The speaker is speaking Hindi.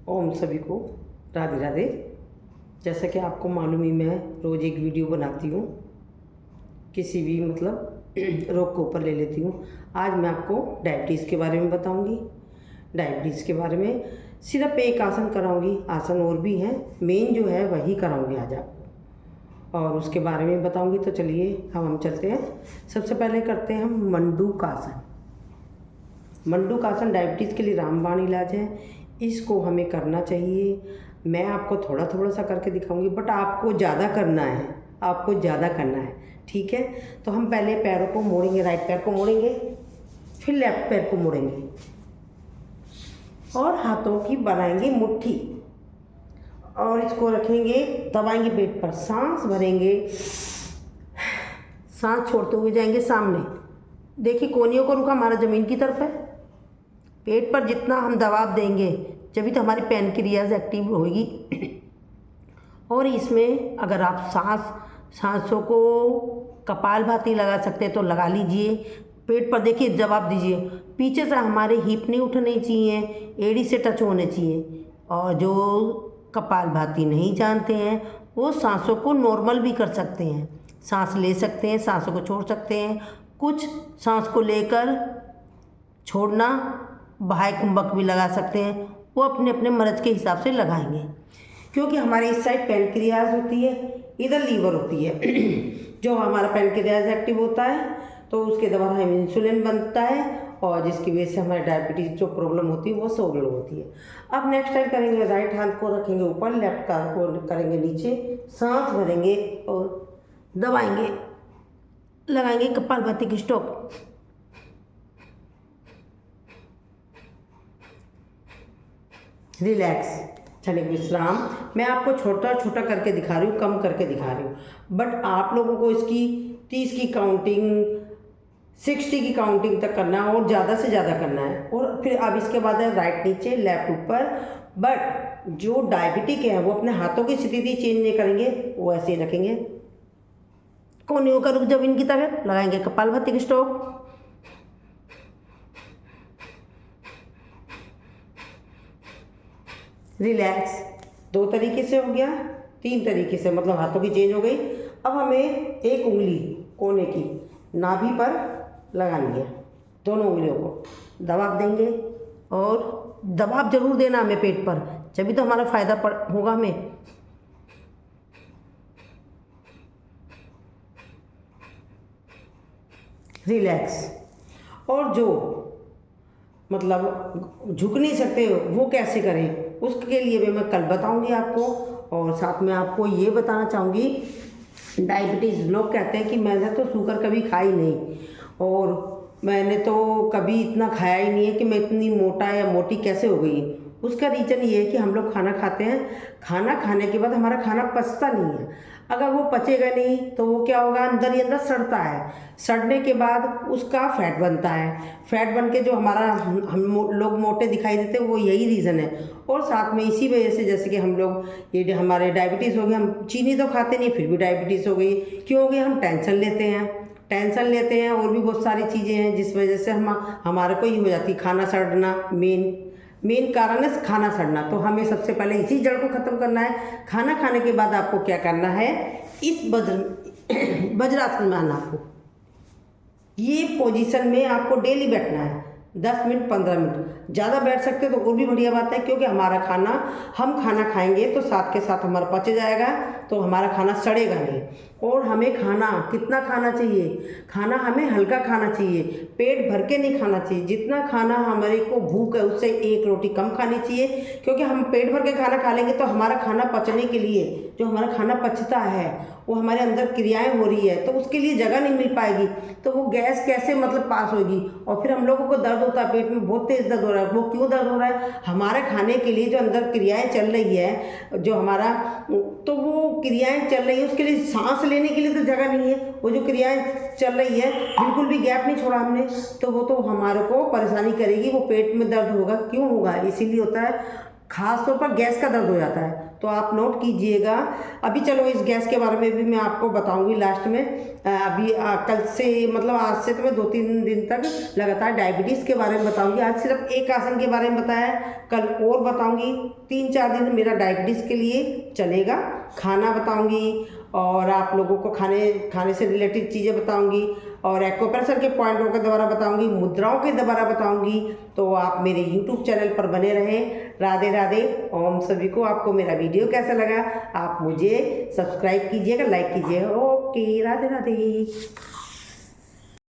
ओम सभी को राधे राधे। जैसा कि आपको मालूम ही, मैं रोज़ एक वीडियो बनाती हूँ, किसी भी रोग को ऊपर ले लेती हूँ। आज मैं आपको डायबिटीज़ के बारे में बताऊँगी। डायबिटीज़ के बारे में सिर्फ एक आसन कराऊँगी, आसन और भी हैं, मेन जो है वही कराऊँगी आज आपको, और उसके बारे में बताऊँगी। तो चलिए हम चलते हैं। सबसे पहले करते हैं हम मंडूकासन। मंडूकासन डायबिटीज़ के लिए रामबाण इलाज है, इसको हमें करना चाहिए। मैं आपको थोड़ा थोड़ा सा करके दिखाऊंगी, बट आपको ज़्यादा करना है, आपको ज़्यादा करना है, ठीक है। तो हम पहले पैरों को मोड़ेंगे, राइट पैर को मोड़ेंगे, फिर लेफ्ट पैर को मोड़ेंगे और हाथों की बनाएंगे मुट्ठी और इसको रखेंगे, दबाएंगे पेट पर, सांस भरेंगे, सांस छोड़ते हुए जाएंगे सामने। देखिए कोहनियों को रुका हमारा ज़मीन की तरफ है। पेट पर जितना हम दबाव देंगे जब तो हमारी पैनक्रियाज एक्टिव होगी। और इसमें अगर आप सांसों को कपालभाति लगा सकते हैं तो लगा लीजिए। पेट पर देखिए जवाब दीजिए, पीछे से हमारे हिप नहीं उठने चाहिए, एड़ी से टच होने चाहिए। और जो कपालभाति नहीं जानते हैं वो सांसों को नॉर्मल भी कर सकते हैं, सांस ले सकते हैं, सांसों को छोड़ सकते हैं। कुछ सांस को लेकर छोड़ना, बाह्य कुंभक भी लगा सकते हैं, वो अपने अपने मर्ज के हिसाब से लगाएंगे। क्योंकि हमारे इस साइड पैनक्रियाज होती है, इधर लीवर होती है। जो हमारा पैनक्रियाज एक्टिव होता है तो उसके द्वारा हमें इंसुलिन बनता है, और जिसकी वजह से हमारे डायबिटीज़ जो प्रॉब्लम होती है वो सॉल्व होती है। अब नेक्स्ट टाइम करेंगे, राइट हाथ को रखेंगे ऊपर, लेफ्ट हाथ को करेंगे नीचे, सांस भरेंगे और दबाएंगे, लगाएंगे कपालभाति की स्ट्रोक। रिलैक्स, क्षणिक विश्राम। मैं आपको छोटा छोटा करके दिखा रही हूँ, कम करके दिखा रही हूँ, बट आप लोगों को इसकी 30 की काउंटिंग, 60 की काउंटिंग तक करना है और ज़्यादा से ज़्यादा करना है। और फिर अब इसके बाद है राइट नीचे, लेफ्ट ऊपर। बट जो डायबिटिक है वो अपने हाथों की स्थिति चेंज नहीं करेंगे, वो ऐसे ही रखेंगे। कोहनियों का रुख जब इनकी तरफ लगाएंगे कपालभाति की स्ट्रोक। रिलैक्स। 2 तरीके से हो गया, 3 तरीके से, हाथों की चेंज हो गई। अब हमें एक उंगली कोने की नाभि पर लगानी है, दोनों उंगलियों को दबाव देंगे, और दबाव जरूर देना हमें पेट पर, जब तो हमारा फायदा होगा हमें। रिलैक्स। और जो झुक नहीं सकते वो कैसे करें, उसके लिए भी मैं कल बताऊंगी आपको। और साथ में आपको ये बताना चाहूँगी, डायबिटीज़ लोग कहते हैं कि मैंने तो शुगर कभी खाई नहीं, और मैंने तो कभी इतना खाया ही नहीं है कि मैं इतनी मोटा या मोटी कैसे हो गई। उसका रीज़न ये है कि हम लोग खाना खाते हैं, खाना खाने के बाद हमारा खाना पचता नहीं है। अगर वो पचेगा नहीं तो वो क्या होगा, अंदर ही अंदर सड़ता है। सड़ने के बाद उसका फैट बनता है, फैट बन के जो हमारा हम लोग मोटे दिखाई देते हैं, वो यही रीज़न है। और साथ में इसी वजह से, जैसे कि हम लोग ये हमारे डायबिटीज़ हो गई, हम चीनी तो खाते नहीं फिर भी डायबिटीज़ हो गई। क्यों हो गई, हम टेंशन लेते हैं और भी बहुत सारी चीज़ें हैं जिस वजह से हमारे को ही हो जाती है खाना सड़ना। मेन कारण है खाना सड़ना। तो हमें सबसे पहले इसी जड़ को ख़त्म करना है। खाना खाने के बाद आपको क्या करना है, इस वज्रासन में आना। आपको ये पोजीशन में आपको डेली बैठना है, 10 मिनट 15 मिनट। ज़्यादा बैठ सकते तो और भी बढ़िया बात है, क्योंकि हमारा खाना, हम खाना खाएंगे तो साथ के साथ हमारा पच जाएगा, तो हमारा खाना सड़ेगा नहीं। और हमें खाना कितना खाना चाहिए, खाना हमें हल्का खाना चाहिए, पेट भर के नहीं खाना चाहिए। जितना खाना हमारे को भूख है उससे 1 रोटी कम खानी चाहिए, क्योंकि हम पेट भर के खाना खा लेंगे तो हमारा खाना पचने के लिए, जो हमारा खाना पचता है वो हमारे अंदर क्रियाएं हो रही है, तो उसके लिए जगह नहीं मिल पाएगी, तो वो गैस कैसे पास होगी। और फिर हम लोगों को दर्द होता है, पेट में बहुत तेज़ दर्द हो रहा है। वो क्यों दर्द हो रहा है, हमारे खाने के लिए जो अंदर क्रियाएं चल रही है, जो हमारा, तो वो क्रियाएं चल रही है, उसके लिए सांस लेने के लिए तो जगह नहीं है। वो जो क्रियाएं चल रही है, बिल्कुल भी गैप नहीं छोड़ा हमने, तो वो तो हमारे को परेशानी करेगी, वो पेट में दर्द होगा। क्यों होगा, इसीलिए होता है, खास तौर पर गैस का दर्द हो जाता है। तो आप नोट कीजिएगा। अभी चलो इस गैस के बारे में भी मैं आपको बताऊंगी लास्ट में। अभी कल से मतलब आज से तो मैं 2-3 दिन तक लगातार डायबिटीज़ के बारे में बताऊंगी। आज सिर्फ एक आसन के बारे में बताया, कल और बताऊंगी। 3-4 दिन मेरा डायबिटीज़ के लिए चलेगा। खाना बताऊंगी और आप लोगों को खाने से रिलेटेड चीज़ें बताऊंगी और एक्यूप्रेशर के पॉइंटों के द्वारा बताऊंगी, मुद्राओं के द्वारा बताऊंगी। तो आप मेरे यूट्यूब चैनल पर बने रहें। राधे राधे। ओम सभी को। आपको मेरा वीडियो कैसा लगा आप मुझे सब्सक्राइब कीजिएगा, लाइक कीजिएगा। ओके, राधे राधे।